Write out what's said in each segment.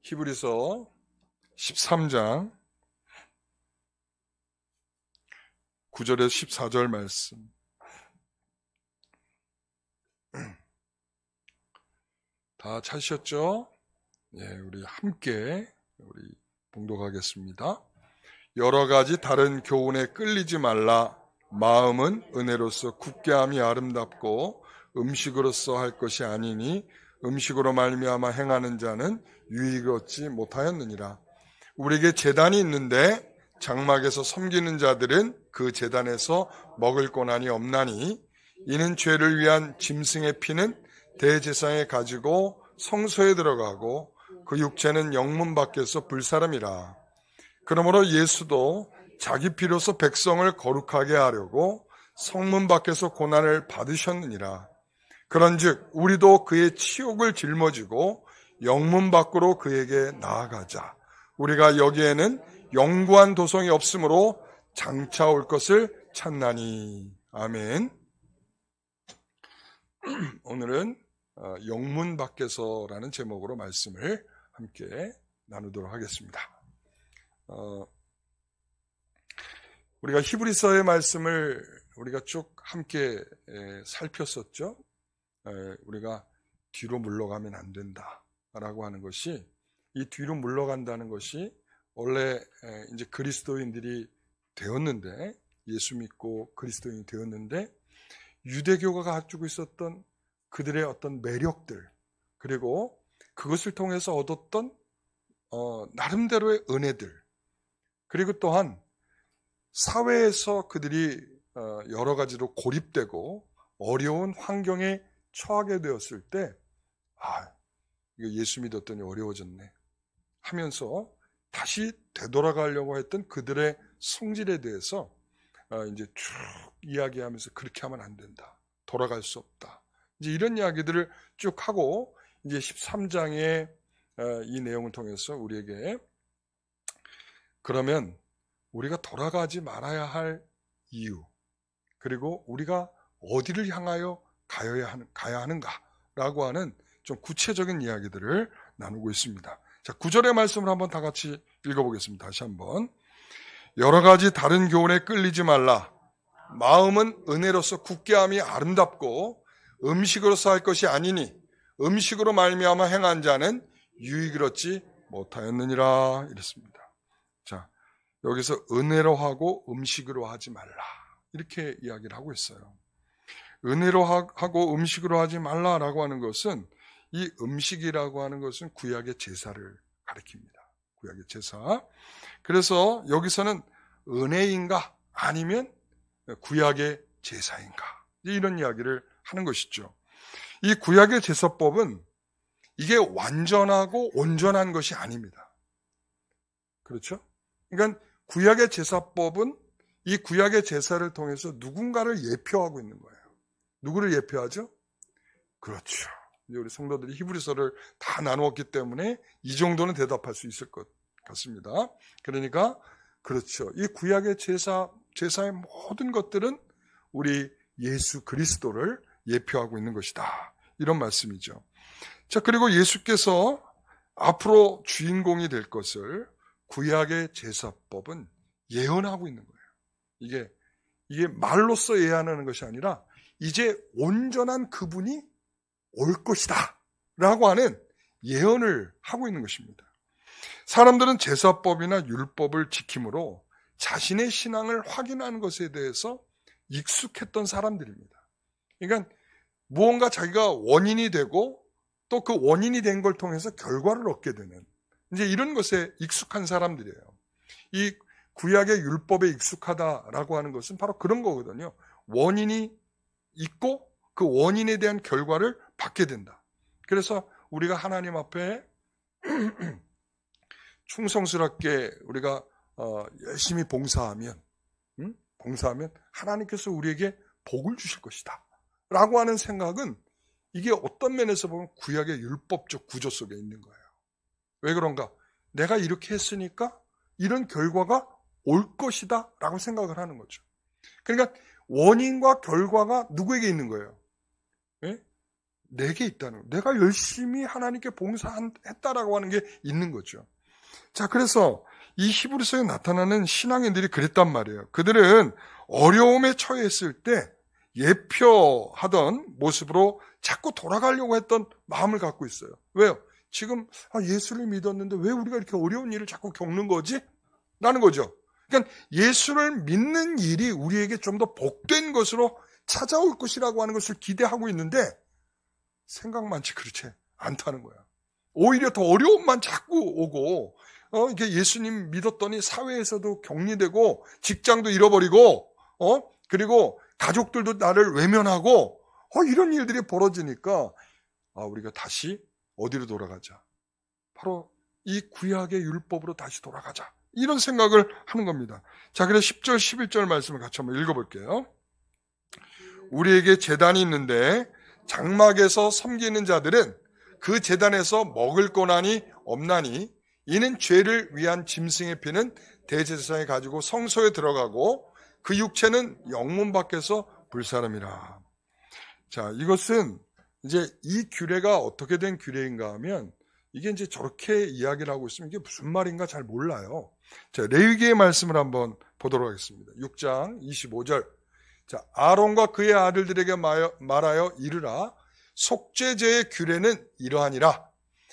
히브리서 13장 9절에서 14절 말씀. 다 찾으셨죠? 우리 함께 봉독하겠습니다. 여러 가지 다른 교훈에 끌리지 말라. 마음은 은혜로서 굳게함이 아름답고 음식으로서 할 것이 아니니 음식으로 말미암아 행하는 자는 유익을 얻지 못하였느니라. 우리에게 제단이 있는데 장막에서 섬기는 자들은 그 제단에서 먹을 권한이 없나니 이는 죄를 위한 짐승의 피는 대제사장에 가지고 성소에 들어가고 그 육체는 영문 밖에서 불사름이라. 그러므로 예수도 자기 피로서 백성을 거룩하게 하려고 성문 밖에서 고난을 받으셨느니라. 그런즉 우리도 그의 치욕을 짊어지고 영문 밖으로 그에게 나아가자. 우리가 여기에는 영구한 도성이 없으므로 장차 올 것을 찾나니. 아멘. 오늘은 영문 밖에서라는 제목으로 말씀을 함께 나누도록 하겠습니다. 우리가 히브리서의 말씀을 우리가 쭉 함께 살폈었죠. 우리가 뒤로 물러가면 안 된다라고 하는 것이, 이 뒤로 물러간다는 것이 원래 이제 그리스도인들이 되었는데, 예수 믿고 그리스도인이 되었는데 유대교가 가지고 있었던 그들의 어떤 매력들, 그리고 그것을 통해서 얻었던 나름대로의 은혜들, 그리고 또한 사회에서 그들이 여러 가지로 고립되고 어려운 환경에 처하게 되었을 때, 이거 예수 믿었더니 어려워졌네 하면서 다시 되돌아가려고 했던 그들의 성질에 대해서 이제 쭉 이야기하면서 그렇게 하면 안 된다, 돌아갈 수 없다, 이제 이런 이야기들을 쭉 하고, 이제 13장의 이 내용을 통해서 우리에게 그러면 우리가 돌아가지 말아야 할 이유, 그리고 우리가 어디를 향하여 가야 하는가라고 하는 좀 구체적인 이야기들을 나누고 있습니다. 자, 9절의 말씀을 한번 다 같이 읽어보겠습니다. 다시 한번. 여러 가지 다른 교훈에 끌리지 말라. 마음은 은혜로서 굳게함이 아름답고 음식으로서 할 것이 아니니 음식으로 말미암아 행한 자는 유익을 얻지 못하였느니라. 이랬습니다. 자, 여기서 은혜로 하고 음식으로 하지 말라, 이렇게 이야기를 하고 있어요. 은혜로 하고 음식으로 하지 말라라고 하는 것은, 이 음식이라고 하는 것은 구약의 제사를 가리킵니다. 구약의 제사. 그래서 여기서는 은혜인가 아니면 구약의 제사인가, 이런 이야기를 하는 것이죠. 이 구약의 제사법은 이게 완전하고 온전한 것이 아닙니다. 그렇죠? 그러니까 구약의 제사법은 이 구약의 제사를 통해서 누군가를 예표하고 있는 거예요. 누구를 예표하죠? 그렇죠. 이제 우리 성도들이 히브리서를 다 나누었기 때문에 이 정도는 대답할 수 있을 것 같습니다. 그러니까 그렇죠. 이 구약의 제사의 모든 것들은 우리 예수 그리스도를 예표하고 있는 것이다, 이런 말씀이죠. 자, 그리고 예수께서 앞으로 주인공이 될 것을 구약의 제사법은 예언하고 있는 거예요. 이게 말로써 예언하는 것이 아니라 이제 온전한 그분이 올 것이다 라고 하는 예언을 하고 있는 것입니다. 사람들은 제사법이나 율법을 지킴으로 자신의 신앙을 확인하는 것에 대해서 익숙했던 사람들입니다. 그러니까 무언가 자기가 원인이 되고 또 그 원인이 된 걸 통해서 결과를 얻게 되는, 이제 이런 것에 익숙한 사람들이에요. 이 구약의 율법에 익숙하다라고 하는 것은 바로 그런 거거든요. 원인이 있고 그 원인에 대한 결과를 받게 된다. 그래서 우리가 하나님 앞에 충성스럽게 우리가 열심히 봉사하면 하나님께서 우리에게 복을 주실 것이다 라고 하는 생각은, 이게 어떤 면에서 보면 구약의 율법적 구조 속에 있는 거예요. 왜 그런가? 내가 이렇게 했으니까 이런 결과가 올 것이다 라고 생각을 하는 거죠. 그러니까 원인과 결과가 누구에게 있는 거예요? 예? 내게 있다는 거예요. 내가 열심히 하나님께 봉사했다라고 하는 게 있는 거죠. 자, 그래서 이 히브리서에 나타나는 신앙인들이 그랬단 말이에요. 그들은 어려움에 처했을 때 예표하던 모습으로 자꾸 돌아가려고 했던 마음을 갖고 있어요. 왜요? 지금 예수를 믿었는데 왜 우리가 이렇게 어려운 일을 자꾸 겪는 거지? 라는 거죠. 그러니까 예수를 믿는 일이 우리에게 좀 더 복된 것으로 찾아올 것이라고 하는 것을 기대하고 있는데 생각만치 그렇지 않다는 거야. 오히려 더 어려움만 자꾸 오고 이게 예수님 믿었더니 사회에서도 격리되고 직장도 잃어버리고 그리고 가족들도 나를 외면하고 이런 일들이 벌어지니까 우리가 다시 어디로 돌아가자. 바로 이 구약의 율법으로 다시 돌아가자. 이런 생각을 하는 겁니다. 자, 그래서 10절, 11절 말씀을 같이 한번 읽어볼게요. 우리에게 제단이 있는데 장막에서 섬기는 자들은 그 제단에서 먹을 고난이 없나니 이는 죄를 위한 짐승의 피는 대제사장이 가지고 성소에 들어가고 그 육체는 영문 밖에서 불사름이라. 자, 이것은 이제 이 규례가 어떻게 된 규례인가 하면 이게 이제 저렇게 이야기를 하고 있으면 이게 무슨 말인가 잘 몰라요. 자, 레위기의 말씀을 한번 보도록 하겠습니다. 6장 25절. 자, 아론과 그의 아들들에게 말하여 이르라. 속죄제의 규례는 이러하니라.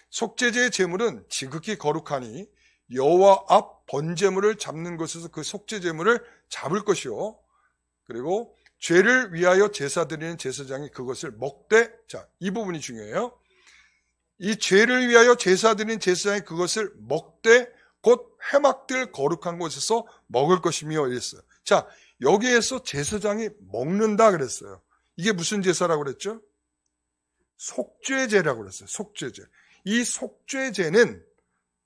속죄제의 제물은 지극히 거룩하니 여호와 앞 번제물을 잡는 것에서 그 속죄제물을 잡을 것이요. 그리고 죄를 위하여 제사 드리는 제사장이 그것을 먹되, 자, 이 부분이 중요해요. 이 죄를 위하여 제사 드리는 제사장이 그것을 먹되 곧 회막들 거룩한 곳에서 먹을 것이며 이랬어요. 자, 여기에서 제사장이 먹는다 그랬어요. 이게 무슨 제사라고 그랬죠? 속죄제라고 그랬어요. 속죄제. 이 속죄제는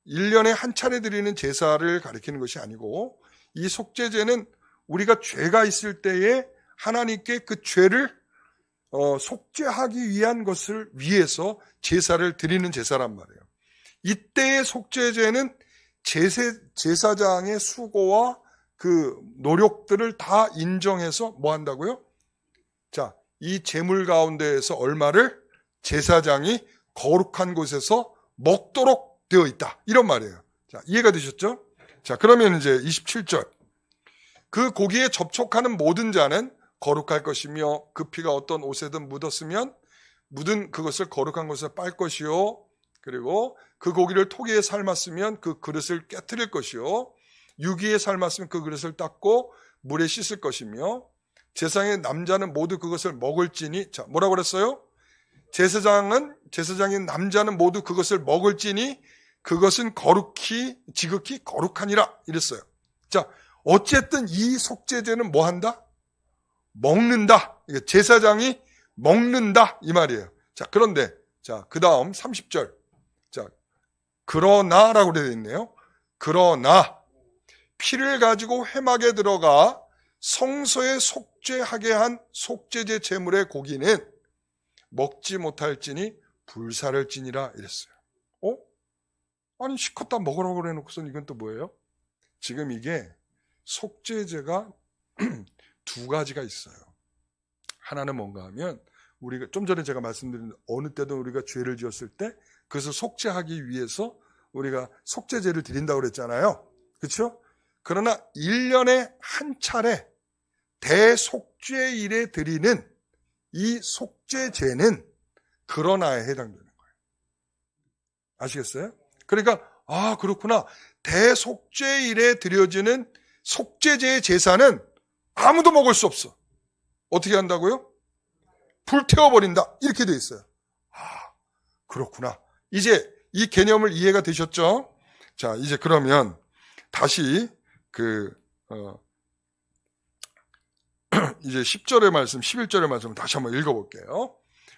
1년에 한 차례 드리는 제사를 가리키는 것이 아니고 이 속죄제는 우리가 죄가 있을 때에 하나님께 그 죄를 속죄하기 위한 것을 위해서 제사를 드리는 제사란 말이에요. 이때의 속죄제는 제사장의 수고와 그 노력들을 다 인정해서 뭐 한다고요? 자, 이 제물 가운데에서 얼마를 제사장이 거룩한 곳에서 먹도록 되어 있다. 이런 말이에요. 자, 이해가 되셨죠? 자, 그러면 이제 27절. 그 고기에 접촉하는 모든 자는 거룩할 것이며 그 피가 어떤 옷에든 묻었으면 묻은 그것을 거룩한 곳에 빨 것이요. 그리고 그 고기를 토기에 삶았으면 그 그릇을 깨트릴 것이요. 유기에 삶았으면 그 그릇을 닦고 물에 씻을 것이며 제사장의 남자는 모두 그것을 먹을지니, 자, 뭐라고 그랬어요? 제사장인 남자는 모두 그것을 먹을지니 그것은 지극히 거룩하니라 이랬어요. 자, 어쨌든 이 속죄제는 뭐 한다? 먹는다. 제사장이 먹는다 이 말이에요. 자, 그런데 자, 그다음 30절. 자, 그러나라고 되어 있네요. 그러나 피를 가지고 회막에 들어가 성소에 속죄하게 한 속죄제 제물의 고기는 먹지 못할지니 불사를지니라 이랬어요. 아니 시컷 먹으라고 그래놓고선 이건 또 뭐예요? 지금 이게 속죄제가 두 가지가 있어요. 하나는 뭔가 하면 우리가 좀 전에 제가 말씀드린 어느 때도 우리가 죄를 지었을 때 그것을 속죄하기 위해서 우리가 속죄제를 드린다고 그랬잖아요. 그렇죠? 그러나 1년에 한 차례 대속죄일에 드리는 이 속죄제는 그러나에 해당되는 거예요. 아시겠어요? 그러니까 그렇구나. 대속죄일에 드려지는 속죄제의 제사는 아무도 먹을 수 없어. 어떻게 한다고요? 불태워버린다. 이렇게 돼 있어요. 그렇구나. 이제 이 개념을 이해가 되셨죠? 자, 이제 그러면 다시 이제 10절의 말씀, 11절의 말씀을 다시 한번 읽어볼게요.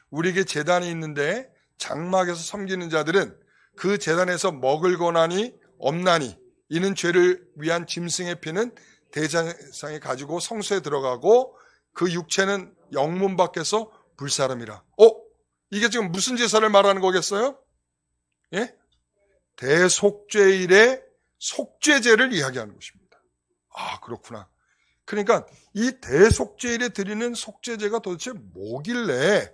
우리에게 제단이 있는데 장막에서 섬기는 자들은 그 제단에서 먹을 고난이 없나니 이는 죄를 위한 짐승의 피는 대제사장이 가지고 성소에 들어가고 그 육체는 영문 밖에서 불사름이라. 이게 지금 무슨 제사를 말하는 거겠어요? 예? 대속죄일의 속죄제를 이야기하는 것입니다. 그렇구나. 그러니까 이 대속죄일에 드리는 속죄제가 도대체 뭐길래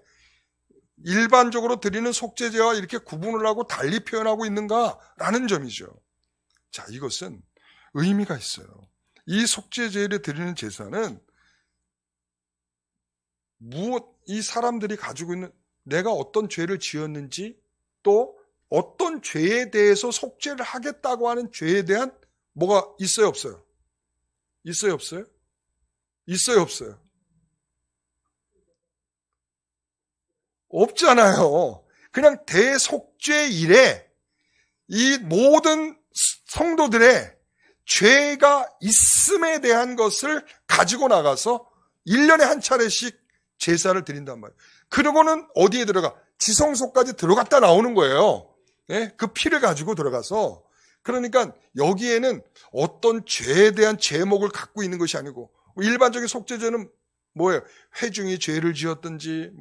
일반적으로 드리는 속죄제와 이렇게 구분을 하고 달리 표현하고 있는가라는 점이죠. 자, 이것은 의미가 있어요. 이 속죄제를 드리는 제사는 이 사람들이 가지고 있는 내가 어떤 죄를 지었는지 또 어떤 죄에 대해서 속죄를 하겠다고 하는 죄에 대한 뭐가 있어요, 없어요? 있어요, 없어요? 있어요, 없어요? 없잖아요. 그냥 대속죄일에 이 모든 성도들의 죄가 있음에 대한 것을 가지고 나가서 1년에 한 차례씩 제사를 드린단 말이에요. 그러고는 어디에 들어가? 지성소까지 들어갔다 나오는 거예요. 네? 그 피를 가지고 들어가서. 그러니까 여기에는 어떤 죄에 대한 제목을 갖고 있는 것이 아니고, 일반적인 속죄제는 뭐예요? 회중이 죄를 지었든지,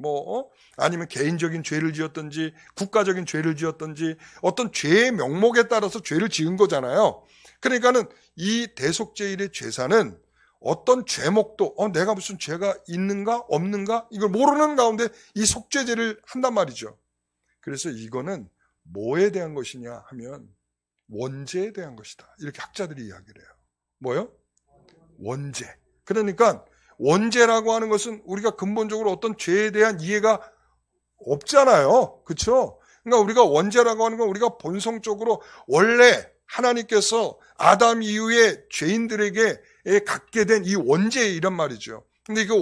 아니면 개인적인 죄를 지었든지, 국가적인 죄를 지었든지, 어떤 죄의 명목에 따라서 죄를 지은 거잖아요. 그러니까는 이 대속죄일의 제사는 어떤 죄목도, 내가 무슨 죄가 있는가, 없는가, 이걸 모르는 가운데 이 속죄제를 한단 말이죠. 그래서 이거는 뭐에 대한 것이냐 하면, 원죄에 대한 것이다. 이렇게 학자들이 이야기를 해요. 뭐요? 원죄. 그러니까, 원죄라고 하는 것은 우리가 근본적으로 어떤 죄에 대한 이해가 없잖아요. 그렇죠? 그러니까 우리가 원죄라고 하는 건 우리가 본성적으로 원래 하나님께서 아담 이후에 죄인들에게 갖게 된 이 원죄이란 말이죠. 근데 그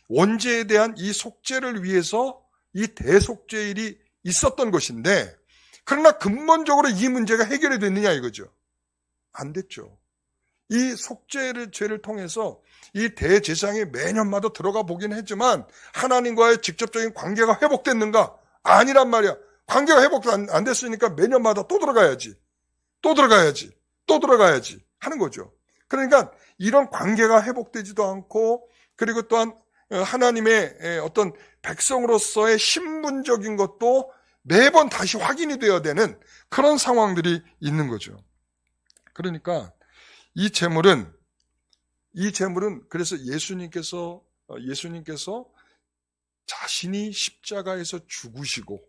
원죄에 대한 이 속죄를 위해서 이 대속죄일이 있었던 것인데, 그러나 근본적으로 이 문제가 해결이 됐느냐 이거죠. 안 됐죠. 이 속죄를 통해서 이 대제사장이 매년마다 들어가 보긴 했지만 하나님과의 직접적인 관계가 회복됐는가? 아니란 말이야. 관계가 회복 안 됐으니까 매년마다 또 들어가야지 하는 거죠. 그러니까 이런 관계가 회복되지도 않고, 그리고 또한 하나님의 어떤 백성으로서의 신분적인 것도 매번 다시 확인이 되어야 되는 그런 상황들이 있는 거죠. 그러니까 이 제물은 그래서 예수님께서 자신이 십자가에서 죽으시고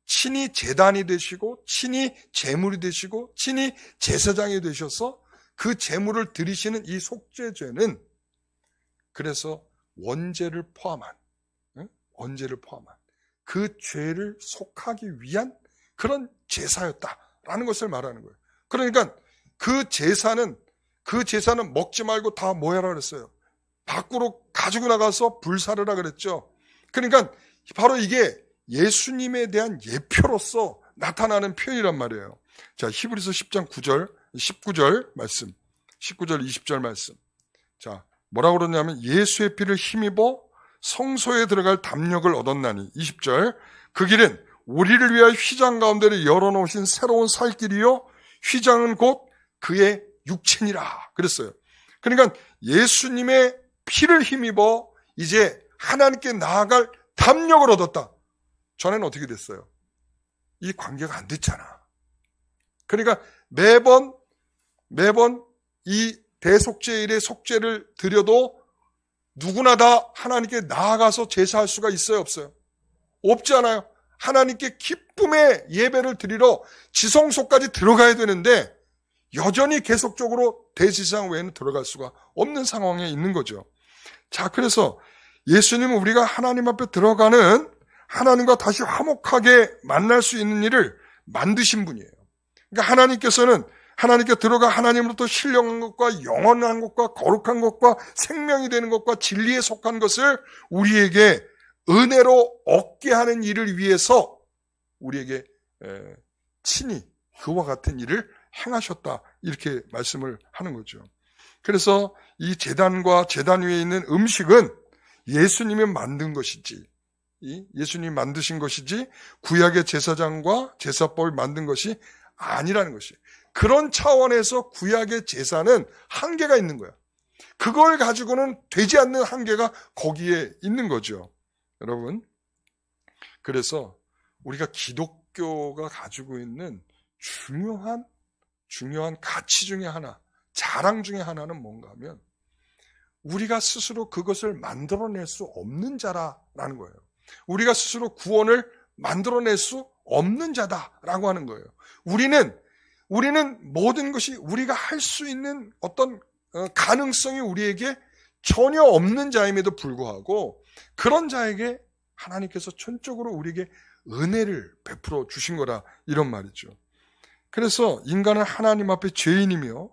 친히 제단이 되시고 친히 제물이 되시고 친히 제사장이 되셔서 그 제물을 드리시는 이 속죄죄는 그래서 원죄를 포함한 그 죄를 속하기 위한 그런 제사였다라는 것을 말하는 거예요. 그러니까 그 제사는 먹지 말고 다 모여라 그랬어요. 밖으로 가지고 나가서 불사르라 그랬죠. 그러니까 바로 이게 예수님에 대한 예표로서 나타나는 표현이란 말이에요. 자, 히브리서 10장 19절 말씀, 19절 20절 말씀. 자, 뭐라고 그러냐면 예수의 피를 힘입어 성소에 들어갈 담력을 얻었나니, 20절, 그 길은 우리를 위하여 휘장 가운데를 열어놓으신 새로운 살 길이요 휘장은 곧 그의 육체니라 그랬어요. 그러니까 예수님의 피를 힘입어 이제 하나님께 나아갈 담력을 얻었다. 전에는 어떻게 됐어요? 이 관계가 안 됐잖아. 그러니까 매번 이 대속죄일의 속죄를 드려도 누구나 다 하나님께 나아가서 제사할 수가 있어요, 없어요? 없지 않아요. 하나님께 기쁨의 예배를 드리러 지성소까지 들어가야 되는데 여전히 계속적으로 대제사장 외에는 들어갈 수가 없는 상황에 있는 거죠. 자, 그래서 예수님은 우리가 하나님 앞에 들어가는, 하나님과 다시 화목하게 만날 수 있는 일을 만드신 분이에요. 그러니까 하나님께서는 하나님께 들어가 하나님으로부터 신령한 것과 영원한 것과 거룩한 것과 생명이 되는 것과 진리에 속한 것을 우리에게 은혜로 얻게 하는 일을 위해서 우리에게 친히 그와 같은 일을 행하셨다, 이렇게 말씀을 하는 거죠. 그래서 이 제단과 제단 위에 있는 음식은 예수님이 만든 것이지, 예수님이 만드신 것이지 구약의 제사장과 제사법을 만든 것이 아니라는 것이에요. 그런 차원에서 구약의 제사는 한계가 있는 거야. 그걸 가지고는 되지 않는 한계가 거기에 있는 거죠. 여러분, 그래서 우리가 기독교가 가지고 있는 중요한 가치 중에 하나, 자랑 중에 하나는 뭔가 하면 우리가 스스로 그것을 만들어낼 수 없는 자라는 거예요. 우리가 스스로 구원을 만들어낼 수 없는 자다라고 하는 거예요. 우리는 모든 것이 우리가 할 수 있는 어떤 가능성이 우리에게 전혀 없는 자임에도 불구하고 그런 자에게 하나님께서 전적으로 우리에게 은혜를 베풀어 주신 거라 이런 말이죠. 그래서 인간은 하나님 앞에 죄인이며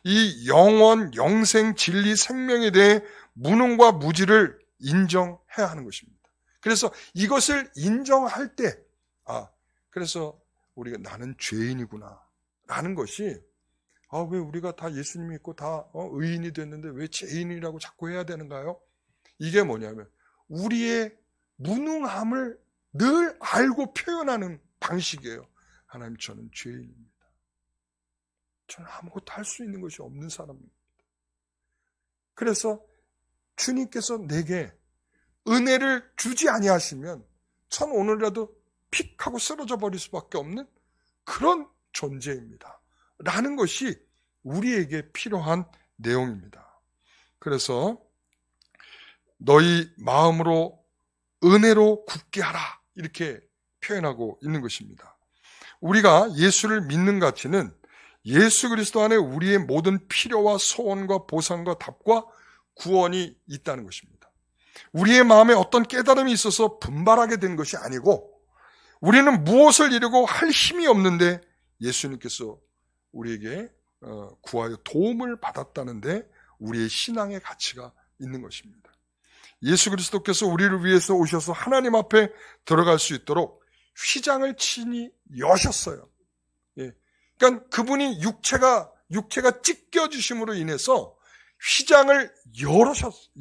이 영원, 영생, 진리, 생명에 대해 무능과 무지를 인정해야 하는 것입니다. 그래서 이것을 인정할 때 그래서 우리가 나는 죄인이구나 라는 것이 왜 우리가 다 예수님 믿고 다 의인이 됐는데 왜 죄인이라고 자꾸 해야 되는가요? 이게 뭐냐면 우리의 무능함을 늘 알고 표현하는 방식이에요. 하나님, 저는 죄인입니다. 저는 아무것도 할 수 있는 것이 없는 사람입니다. 그래서 주님께서 내게 은혜를 주지 아니하시면 전 오늘이라도 픽 하고 쓰러져 버릴 수밖에 없는 그런 존재입니다. 라는 것이 우리에게 필요한 내용입니다. 그래서 너희 마음으로 은혜로 굳게 하라 이렇게 표현하고 있는 것입니다. 우리가 예수를 믿는 가치는 예수 그리스도 안에 우리의 모든 필요와 소원과 보상과 답과 구원이 있다는 것입니다. 우리의 마음에 어떤 깨달음이 있어서 분발하게 된 것이 아니고 우리는 무엇을 이루고 할 힘이 없는데 예수님께서 우리에게 구하여 도움을 받았다는데 우리의 신앙의 가치가 있는 것입니다. 예수 그리스도께서 우리를 위해서 오셔서 하나님 앞에 들어갈 수 있도록 휘장을 친히 여셨어요. 그러니까 그분이 육체가 찢겨지심으로 인해서 휘장을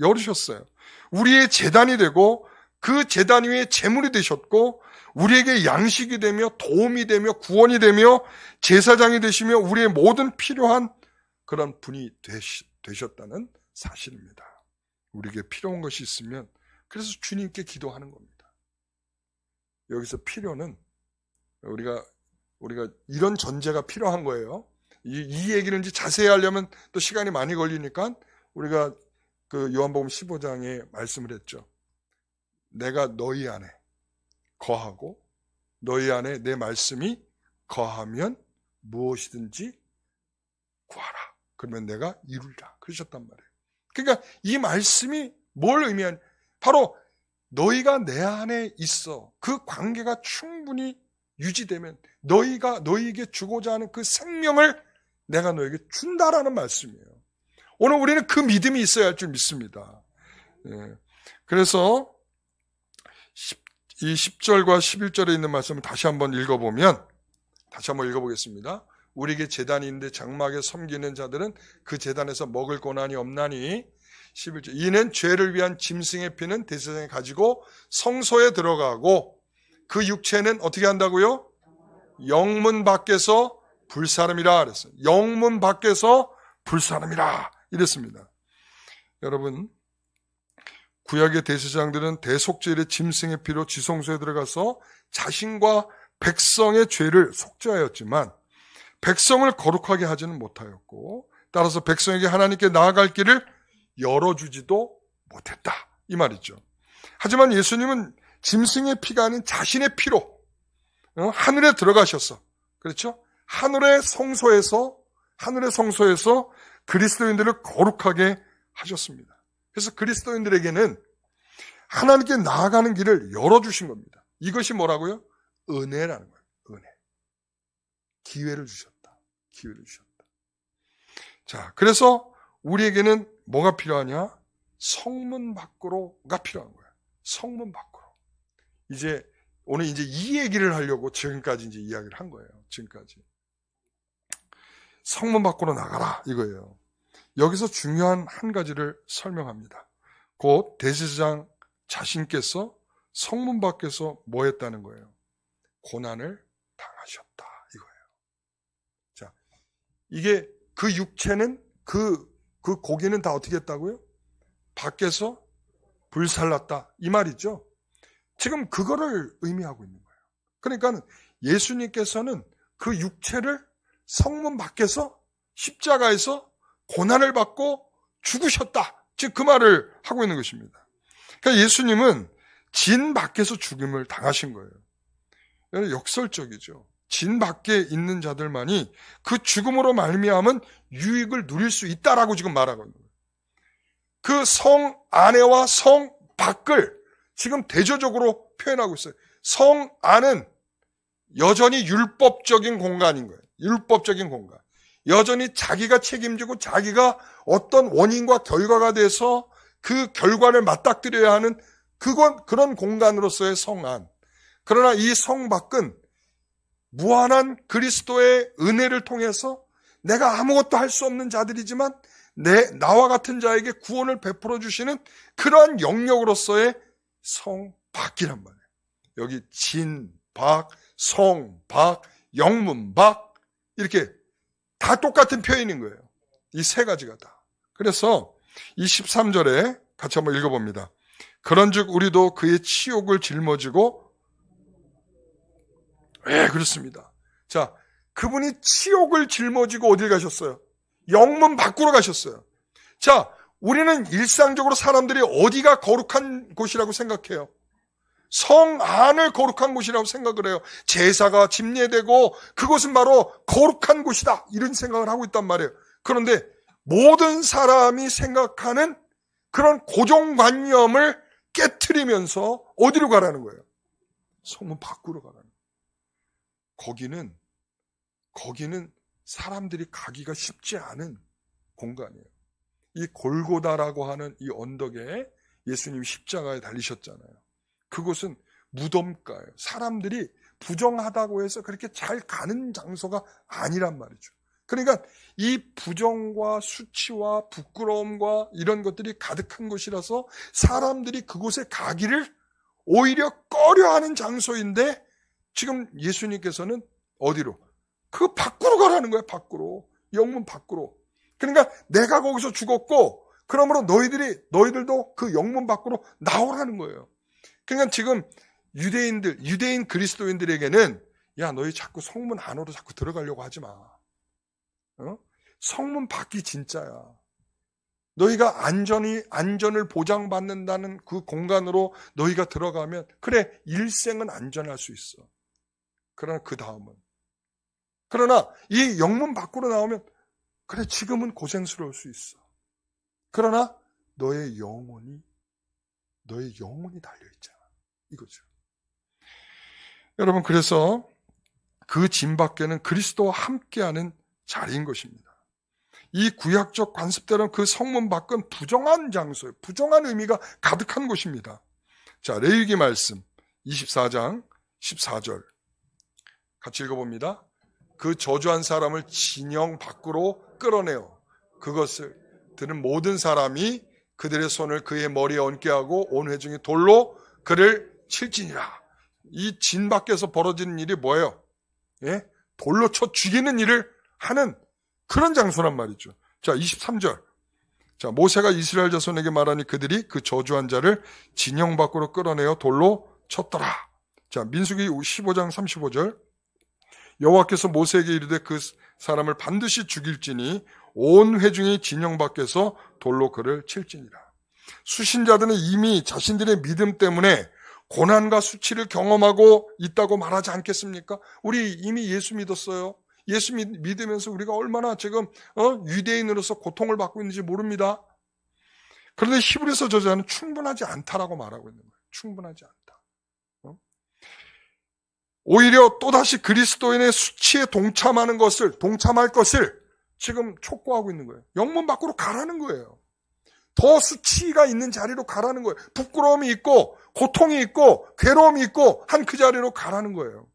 열으셨어요. 우리의 제단이 되고 그 제단 위에 제물이 되셨고 우리에게 양식이 되며 도움이 되며 구원이 되며 제사장이 되시며 우리의 모든 필요한 그런 분이 되셨다는 사실입니다. 우리에게 필요한 것이 있으면 그래서 주님께 기도하는 겁니다. 여기서 필요는 우리가 이런 전제가 필요한 거예요. 이 얘기를 이제 자세히 하려면 또 시간이 많이 걸리니까 우리가 그 요한복음 15장에 말씀을 했죠. 내가 너희 안에 거하고 너희 안에 내 말씀이 거하면 무엇이든지 구하라. 그러면 내가 이루리라. 그러셨단 말이에요. 그러니까 이 말씀이 뭘 의미하냐. 바로 너희가 내 안에 있어. 그 관계가 충분히 유지되면 너희에게 주고자 하는 그 생명을 내가 너에게 준다라는 말씀이에요. 오늘 우리는 그 믿음이 있어야 할 줄 믿습니다. 그래서 이 10절과 11절에 있는 말씀을 다시 한번 읽어보겠습니다. 우리에게 제단이 있는데 장막에 섬기는 자들은 그 제단에서 먹을 고난이 없나니 11절 이는 죄를 위한 짐승의 피는 대제사장이 가지고 성소에 들어가고 그 육체는 어떻게 한다고요? 영문 밖에서 불사름이라 그랬어요. 영문 밖에서 불사름이라 이랬습니다. 여러분, 구약의 대제사장들은 대속죄일의 짐승의 피로 지성소에 들어가서 자신과 백성의 죄를 속죄하였지만 백성을 거룩하게 하지는 못하였고 따라서 백성에게 하나님께 나아갈 길을 열어주지도 못했다 이 말이죠. 하지만 예수님은 짐승의 피가 아닌 자신의 피로 하늘에 들어가셨어. 그렇죠? 하늘의 성소에서 그리스도인들을 거룩하게 하셨습니다. 그래서 그리스도인들에게는 하나님께 나아가는 길을 열어주신 겁니다. 이것이 뭐라고요? 은혜라는 거예요. 은혜. 기회를 주셨다. 자, 그래서 우리에게는 뭐가 필요하냐? 성문 밖으로가 필요한 거예요. 성문 밖으로. 오늘 이 얘기를 하려고 지금까지 이야기를 한 거예요. 지금까지. 성문 밖으로 나가라 이거예요. 여기서 중요한 한 가지를 설명합니다. 곧 대제사장 자신께서 성문 밖에서 뭐 했다는 거예요? 고난을 당하셨다 이거예요. 자, 이게 그 육체는 그 고기는 다 어떻게 했다고요? 밖에서 불살랐다 이 말이죠. 지금 그거를 의미하고 있는 거예요. 그러니까 예수님께서는 그 육체를 성문 밖에서 십자가에서 고난을 받고 죽으셨다. 즉 그 말을 하고 있는 것입니다. 그러니까 예수님은 진 밖에서 죽임을 당하신 거예요. 역설적이죠. 진 밖에 있는 자들만이 그 죽음으로 말미암은 유익을 누릴 수 있다라고 지금 말하고 있는 거예요. 그 성 안에와 성 밖을 지금 대조적으로 표현하고 있어요. 성 안은 여전히 율법적인 공간인 거예요. 율법적인 공간. 여전히 자기가 책임지고 자기가 어떤 원인과 결과가 돼서 그 결과를 맞닥뜨려야 하는 그런 공간으로서의 성 안. 그러나 이 성 밖은 무한한 그리스도의 은혜를 통해서 내가 아무것도 할 수 없는 자들이지만 나와 같은 자에게 구원을 베풀어 주시는 그러한 영역으로서의 성 밖이란 말이에요. 여기 진, 박, 성, 박, 영문, 박 이렇게 다 똑같은 표현인 거예요. 이 세 가지가 다. 그래서 이 13절에 같이 한번 읽어봅니다. 그런즉 우리도 그의 치욕을 짊어지고 그렇습니다. 자, 그분이 치욕을 짊어지고 어딜 가셨어요? 영문 밖으로 가셨어요. 자, 우리는 일상적으로 사람들이 어디가 거룩한 곳이라고 생각해요? 성 안을 거룩한 곳이라고 생각을 해요. 제사가 집례되고 그곳은 바로 거룩한 곳이다 이런 생각을 하고 있단 말이에요. 그런데 모든 사람이 생각하는 그런 고정관념을 깨트리면서 어디로 가라는 거예요? 성문 밖으로 가라는 거예요. 거기는 사람들이 가기가 쉽지 않은 공간이에요. 이 골고다라고 하는 이 언덕에 예수님이 십자가에 달리셨잖아요. 그곳은 무덤가예요. 사람들이 부정하다고 해서 그렇게 잘 가는 장소가 아니란 말이죠. 그러니까 이 부정과 수치와 부끄러움과 이런 것들이 가득한 곳이라서 사람들이 그곳에 가기를 오히려 꺼려하는 장소인데 지금 예수님께서는 어디로? 그 밖으로 가라는 거예요. 밖으로. 영문 밖으로. 그러니까 내가 거기서 죽었고 그러므로 너희들도 그 영문 밖으로 나오라는 거예요. 그러니까 지금 유대인 그리스도인들에게는 야, 너희 자꾸 성문 안으로 자꾸 들어가려고 하지 마. 성문 밖이 진짜야. 너희가 안전을 보장받는다는 그 공간으로 너희가 들어가면 그래, 일생은 안전할 수 있어. 그러나 그 다음은. 그러나 이 영문 밖으로 나오면 그래, 지금은 고생스러울 수 있어. 그러나 너의 영혼이 달려있잖아. 이거죠. 여러분, 그래서 그 진 밖에는 그리스도와 함께하는 자리인 것입니다. 이 구약적 관습대로는 그 성문 밖은 부정한 장소예요. 부정한 의미가 가득한 곳입니다. 자, 레위기 말씀 24장 14절 같이 읽어봅니다. 그 저주한 사람을 진영 밖으로 끌어내어 그것을 들은 모든 사람이 그들의 손을 그의 머리에 얹게 하고 온 회중이 돌로 그를 칠지니라. 이 진 밖에서 벌어지는 일이 뭐예요? 예? 돌로 쳐 죽이는 일을 하는 그런 장소란 말이죠. 자, 23절. 자, 모세가 이스라엘 자손에게 말하니 그들이 그 저주한 자를 진영 밖으로 끌어내어 돌로 쳤더라. 자, 민수기 15장 35절. 여호와께서 모세에게 이르되 그 사람을 반드시 죽일지니 온 회중이 진영 밖에서 돌로 그를 칠지니라. 수신자들은 이미 자신들의 믿음 때문에 고난과 수치를 경험하고 있다고 말하지 않겠습니까? 우리 이미 예수 믿었어요. 예수 믿으면서 우리가 얼마나 지금 유대인으로서 고통을 받고 있는지 모릅니다. 그런데 히브리서 저자는 충분하지 않다라고 말하고 있는 거예요. 충분하지 않다. 오히려 또다시 그리스도인의 수치에 동참할 것을 지금 촉구하고 있는 거예요. 영문 밖으로 가라는 거예요. 더 수치가 있는 자리로 가라는 거예요. 부끄러움이 있고 고통이 있고 괴로움이 있고 한 그 자리로 가라는 거예요.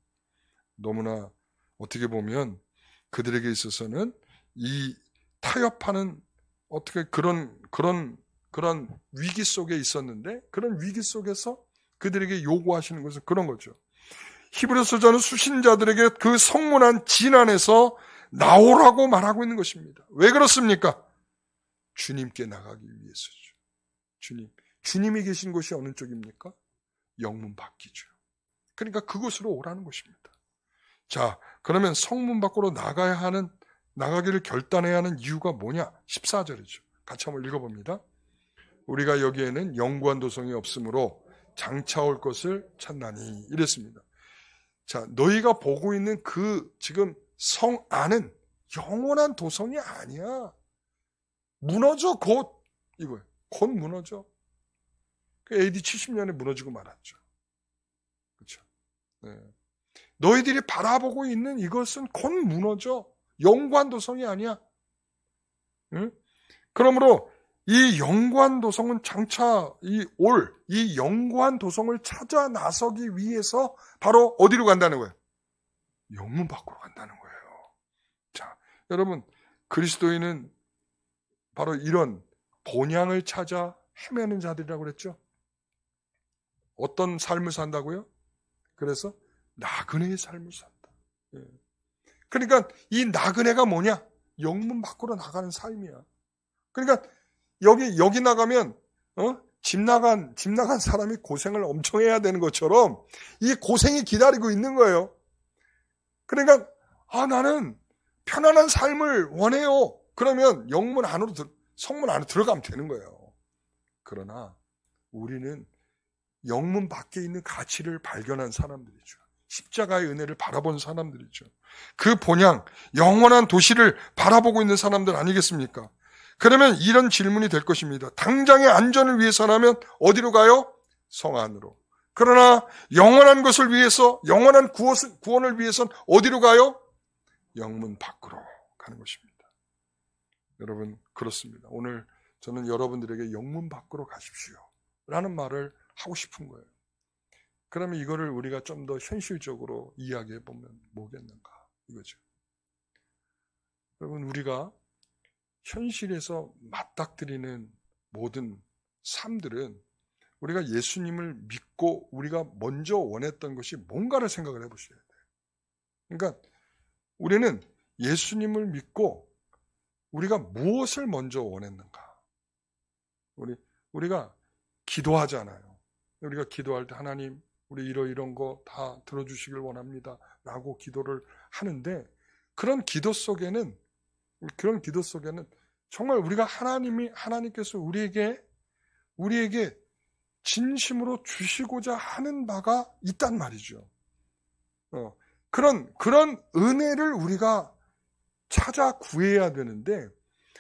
너무나 어떻게 보면 그들에게 있어서는 이 타협하는 어떻게 그런 위기 속에 있었는데 그런 위기 속에서 그들에게 요구하시는 것은 그런 거죠. 히브리서자는 수신자들에게 그 성문한 진 안에서 나오라고 말하고 있는 것입니다. 왜 그렇습니까? 주님께 나가기 위해서죠. 주님이 계신 곳이 어느 쪽입니까? 영문 밖이죠. 그러니까 그곳으로 오라는 것입니다. 자, 그러면 성문 밖으로 나가기를 결단해야 하는 이유가 뭐냐? 14절이죠. 같이 한번 읽어봅니다. 우리가 여기에는 영구한 도성이 없으므로 장차 올 것을 찾나니 이랬습니다. 자, 너희가 보고 있는 그 지금 성 안은 영원한 도성이 아니야. 무너져 곧 이거예요. 곧 무너져. AD 70년에 무너지고 말았죠. 그렇죠? 네. 너희들이 바라보고 있는 이것은 곧 무너져. 영원한 도성이 아니야. 응? 그러므로 이 영원한 도성은 장차 이 영원한 도성을 찾아 나서기 위해서 바로 어디로 간다는 거예요? 영문 밖으로 간다는 거예요. 자, 여러분, 그리스도인은 바로 이런 본향을 찾아 헤매는 자들이라고 그랬죠. 어떤 삶을 산다고요? 그래서 나그네의 삶을 산다. 예. 그러니까 이 나그네가 뭐냐? 영문 밖으로 나가는 삶이야. 그러니까 여기 나가면 집 나간 사람이 고생을 엄청 해야 되는 것처럼 이 고생이 기다리고 있는 거예요. 그러니까 나는 편안한 삶을 원해요. 그러면 성문 안으로 들어가면 되는 거예요. 그러나 우리는 영문 밖에 있는 가치를 발견한 사람들이죠. 십자가의 은혜를 바라본 사람들이죠. 그 본향, 영원한 도시를 바라보고 있는 사람들 아니겠습니까? 그러면 이런 질문이 될 것입니다. 당장의 안전을 위해서라면 어디로 가요? 성 안으로. 그러나 영원한 것을 위해서, 영원한 구원을 위해서는 어디로 가요? 영문 밖으로 가는 것입니다. 여러분, 그렇습니다. 오늘 저는 여러분들에게 영문 밖으로 가십시오 라는 말을 하고 싶은 거예요. 그러면 이거를 우리가 좀 더 현실적으로 이야기해 보면 뭐겠는가 이거죠. 여러분, 우리가 현실에서 맞닥뜨리는 모든 삶들은 우리가 예수님을 믿고 우리가 먼저 원했던 것이 뭔가를 생각을 해보셔야 돼요. 그러니까 우리는 예수님을 믿고 우리가 무엇을 먼저 원했는가. 우리가 기도하잖아요. 우리가 기도할 때 하나님 우리 이런 거 다 들어주시길 원합니다 라고 기도를 하는데 그런 기도 속에는 정말 하나님께서 우리에게 진심으로 주시고자 하는 바가 있단 말이죠. 그런 은혜를 우리가 찾아 구해야 되는데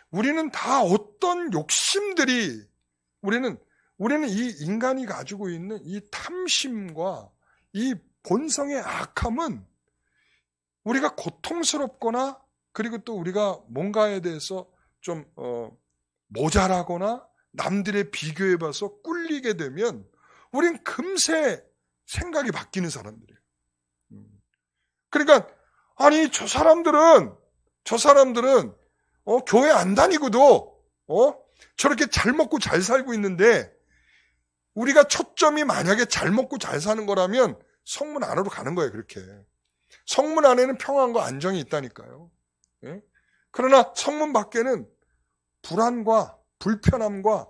우리는 다 어떤 욕심들이 우리는 이 인간이 가지고 있는 이 탐심과 이 본성의 악함은 우리가 고통스럽거나 그리고 또 우리가 뭔가에 대해서 좀 모자라거나 남들의 비교해 봐서 꿀리게 되면 우린 금세 생각이 바뀌는 사람들이에요. 그러니까 아니 저 사람들은 교회 안 다니고도 저렇게 잘 먹고 잘 살고 있는데 우리가 초점이 만약에 잘 먹고 잘 사는 거라면 성문 안으로 가는 거예요. 그렇게 성문 안에는 평안과 안정이 있다니까요. 예? 그러나 성문 밖에는 불안과 불편함과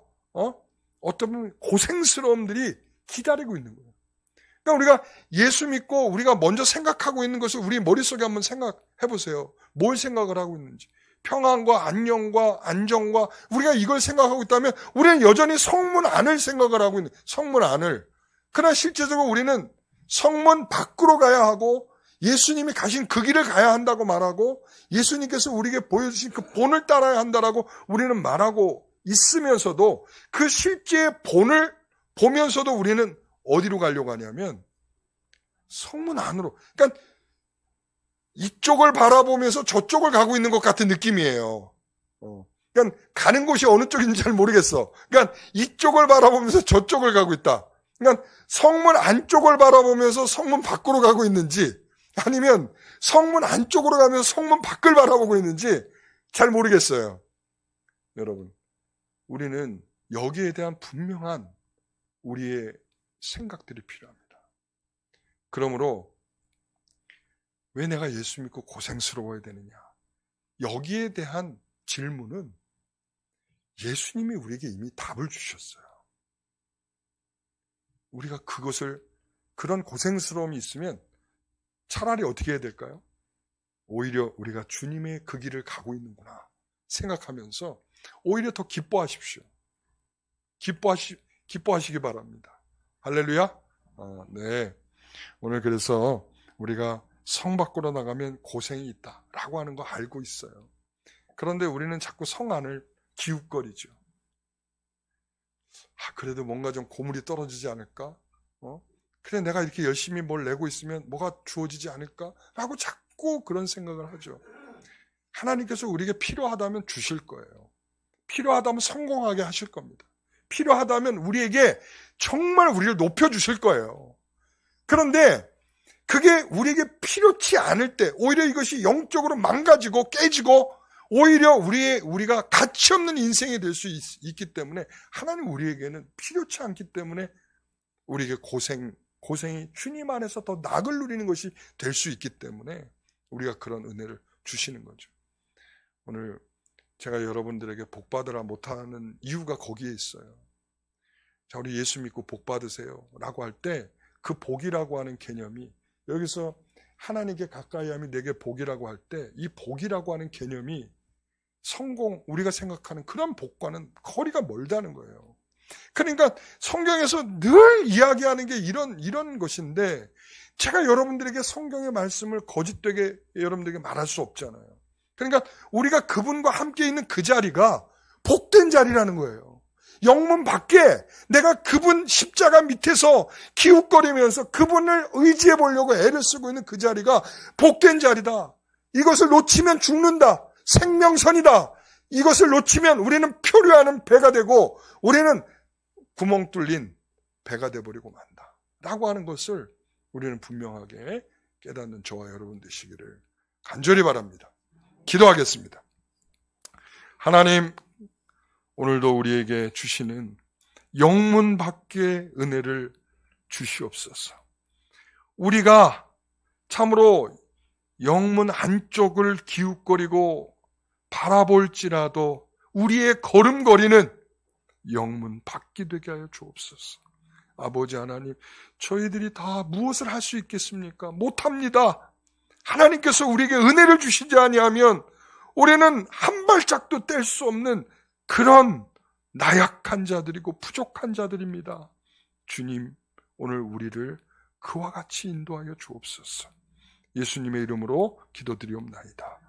어떤 고생스러움들이 기다리고 있는 거예요. 그러니까 우리가 예수 믿고 우리가 먼저 생각하고 있는 것을 우리 머릿속에 한번 생각해 보세요. 뭘 생각을 하고 있는지. 평안과 안녕과 안정과 우리가 이걸 생각하고 있다면 우리는 여전히 성문 안을 생각을 하고 있는 성문 안을. 그러나 실제적으로 우리는 성문 밖으로 가야 하고 예수님이 가신 그 길을 가야 한다고 말하고 예수님께서 우리에게 보여주신 그 본을 따라야 한다라고 우리는 말하고 있으면서도 그 실제의 본을 보면서도 우리는 어디로 가려고 하냐면 성문 안으로. 그러니까 이쪽을 바라보면서 저쪽을 가고 있는 것 같은 느낌이에요. 그러니까 가는 곳이 어느 쪽인지 잘 모르겠어. 그러니까 이쪽을 바라보면서 저쪽을 가고 있다. 그러니까 성문 안쪽을 바라보면서 성문 밖으로 가고 있는지 아니면 성문 안쪽으로 가면서 성문 밖을 바라보고 있는지 잘 모르겠어요. 여러분, 우리는 여기에 대한 분명한 우리의 생각들이 필요합니다. 그러므로 왜 내가 예수 믿고 고생스러워야 되느냐? 여기에 대한 질문은 예수님이 우리에게 이미 답을 주셨어요. 우리가 그런 고생스러움이 있으면 차라리 어떻게 해야 될까요? 오히려 우리가 주님의 그 길을 가고 있는구나 생각하면서 오히려 더 기뻐하십시오. 기뻐하시기 바랍니다. 할렐루야. 네. 오늘 그래서 우리가 성 밖으로 나가면 고생이 있다라고 하는 거 알고 있어요. 그런데 우리는 자꾸 성 안을 기웃거리죠. 그래도 뭔가 좀 고물이 떨어지지 않을까? 그래, 내가 이렇게 열심히 뭘 내고 있으면 뭐가 주어지지 않을까? 라고 자꾸 그런 생각을 하죠. 하나님께서 우리에게 필요하다면 주실 거예요. 필요하다면 성공하게 하실 겁니다. 필요하다면 우리에게 정말 우리를 높여주실 거예요. 그런데 그게 우리에게 필요치 않을 때 오히려 이것이 영적으로 망가지고 깨지고 오히려 우리가 가치 없는 인생이 될 수 있기 때문에 하나님 우리에게는 필요치 않기 때문에 우리에게 고생이 주님 안에서 더 낙을 누리는 것이 될 수 있기 때문에 우리가 그런 은혜를 주시는 거죠. 오늘 제가 여러분들에게 복 받으라 못하는 이유가 거기에 있어요. 자, 우리 예수 믿고 복 받으세요 라고 할 때 그 복이라고 하는 개념이 여기서 하나님께 가까이 함이 내게 복이라고 할 때 이 복이라고 하는 개념이 성공, 우리가 생각하는 그런 복과는 거리가 멀다는 거예요. 그러니까 성경에서 늘 이야기하는 게 이런 것인데 제가 여러분들에게 성경의 말씀을 거짓되게 여러분들에게 말할 수 없잖아요. 그러니까 우리가 그분과 함께 있는 그 자리가 복된 자리라는 거예요. 영문 밖에 내가 그분 십자가 밑에서 기웃거리면서 그분을 의지해 보려고 애를 쓰고 있는 그 자리가 복된 자리다. 이것을 놓치면 죽는다. 생명선이다. 이것을 놓치면 우리는 표류하는 배가 되고 우리는 구멍 뚫린 배가 돼버리고 만다. 라고 하는 것을 우리는 분명하게 깨닫는 저와 여러분 되시기를 간절히 바랍니다. 기도하겠습니다. 하나님, 오늘도 우리에게 주시는 영문 밖의 은혜를 주시옵소서. 우리가 참으로 영문 안쪽을 기웃거리고 바라볼지라도 우리의 걸음걸이는 영문 밖이 되게 하여 주옵소서. 아버지 하나님, 저희들이 다 무엇을 할 수 있겠습니까? 못합니다. 하나님께서 우리에게 은혜를 주시지 아니하면 우리는 한 발짝도 뗄 수 없는 그런 나약한 자들이고 부족한 자들입니다. 주님, 오늘 우리를 그와 같이 인도하여 주옵소서. 예수님의 이름으로 기도드리옵나이다.